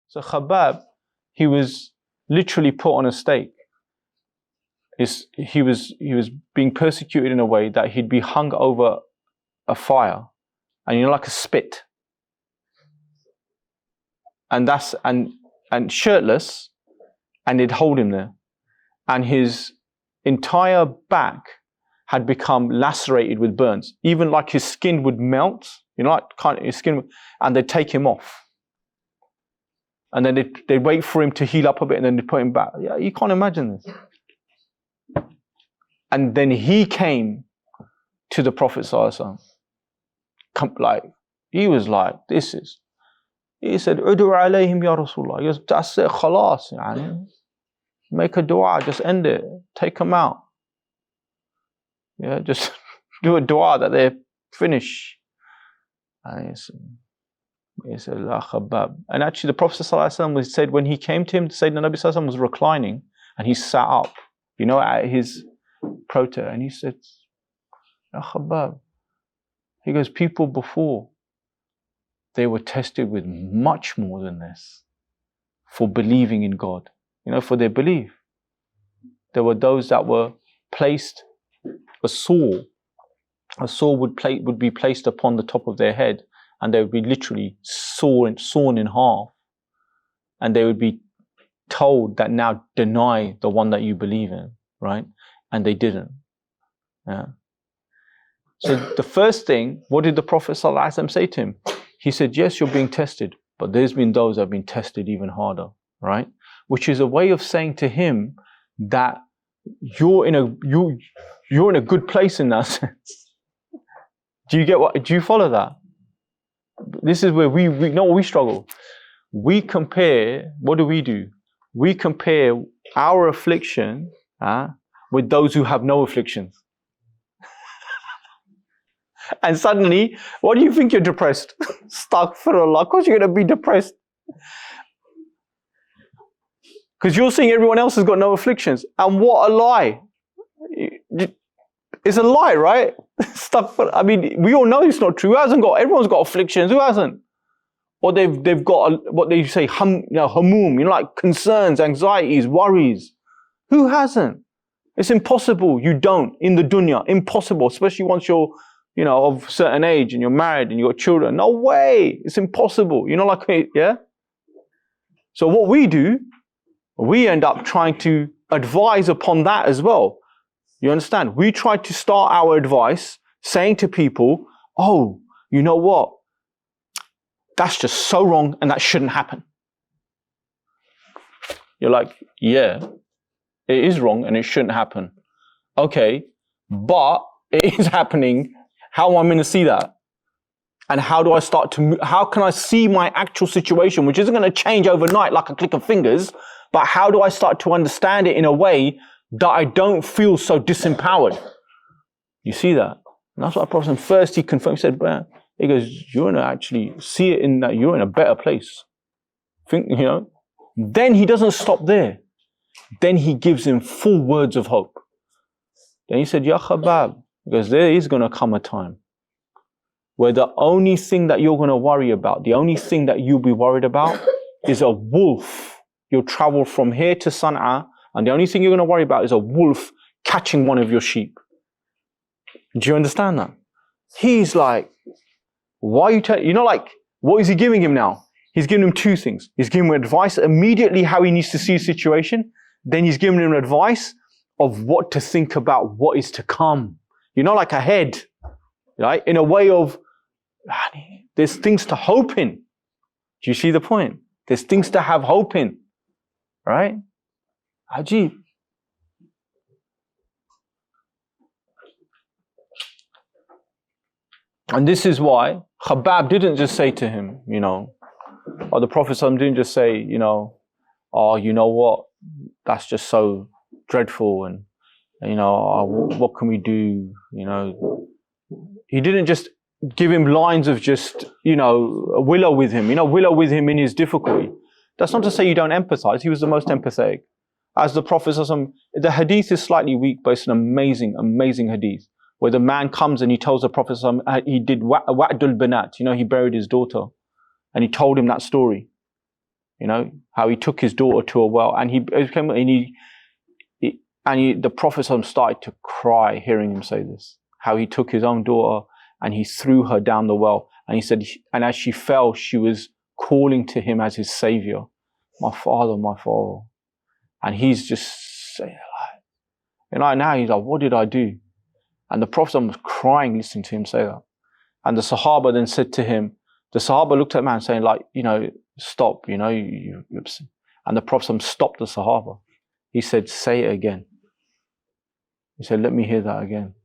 So Khabbab, he was literally put on a stake. He was being persecuted in a way that he'd be hung over a fire, and like a spit, and shirtless, and they'd hold him there, and his entire back had become lacerated with burns. Even like his skin would melt, like kind of his skin, and they'd take him off. And then they'd wait for him to heal up a bit, and then they'd put him back. Yeah, you can't imagine this. And then he came to the Prophet ﷺ. He was like, he said, Udu alayhim ya Rasulullah. He goes, that's it, khalas. Make a dua, just end it. Take them out. Yeah, just do a dua that they finish. And he said, La Khabbab. And actually the Prophet ﷺ said when he came to him, Sayyidina Nabi ﷺ was reclining and he sat up, at his protest, and he said, Ya Khabbab. He goes, people before, they were tested with much more than this for believing in God, for their belief. There were those that were placed, a saw would be placed upon the top of their head, and they would be literally sawn in half, and they would be told that now deny the one that you believe in, right? And they didn't. Yeah. So the first thing, what did the Prophet ﷺ say to him? He said, yes, you're being tested, but there's been those that have been tested even harder, right? Which is a way of saying to him that you're in a good place in that sense. Do you follow that? This is where we know we struggle. We compare, what do? We compare our affliction with those who have no afflictions. And suddenly, what do you think you're depressed? Astaghfirullah, of course you're going to be depressed. Because you're seeing everyone else has got no afflictions. And what a lie. It's a lie, right? I mean, we all know it's not true. Who hasn't got? Everyone's got afflictions. Who hasn't? Or they've got what they say, hamum, like concerns, anxieties, worries. Who hasn't? It's impossible. You don't in the dunya. Impossible, especially once you're, of a certain age and you're married and you've got children. No way. It's impossible. Yeah? So what we do, we end up trying to advise upon that as well. You understand? We try to start our advice saying to people, oh, you know what? That's just so wrong and that shouldn't happen. You're like, yeah, it is wrong and it shouldn't happen. Okay, but it is happening. How am I going to see that? And how do I how can I see my actual situation, which isn't going to change overnight like a click of fingers, but how do I start to understand it in a way that I don't feel so disempowered? You see that? And that's what Prophet first he confirmed. He said, he goes, you're going to actually see it in that you're in a better place. Then he doesn't stop there. Then he gives him full words of hope. Then he said, Ya Khabbab, because there is going to come a time where the only thing that you're going to worry about, the only thing that you'll be worried about is a wolf. You'll travel from here to Sana'a, and the only thing you're going to worry about is a wolf catching one of your sheep. Do you understand that? He's like, why are you what is he giving him now? He's giving him two things. He's giving him advice immediately how he needs to see his situation. Then he's giving him advice of what to think about what is to come. Like ahead, right? In a way of, there's things to hope in. Do you see the point? There's things to have hope in, right? Ajib. And this is why Khabbab didn't just say to him, or the Prophet didn't just say, oh, you know what? That's just so dreadful, and what can we do? He didn't just give him lines of just, willow with him, willow with him in his difficulty. That's not to say you don't empathize. He was the most empathetic. As the Prophet, the hadith is slightly weak, but it's an amazing, amazing hadith, where the man comes and he tells the Prophet, he did wa'dul banat, he buried his daughter, and he told him that story. You know, how he took his daughter to a well, and the Prophet started to cry hearing him say this. How he took his own daughter and he threw her down the well, and he said, and as she fell, she was calling to him as his savior, my father, my father. And he's just saying, like, you know, now he's like, what did I do? And the Prophet was crying listening to him say that. And the Sahaba then said to him, the Sahaba looked at the man saying, like, you know, stop, you know, and the Prophet stopped the Sahaba. He said, say it again. He said, let me hear that again.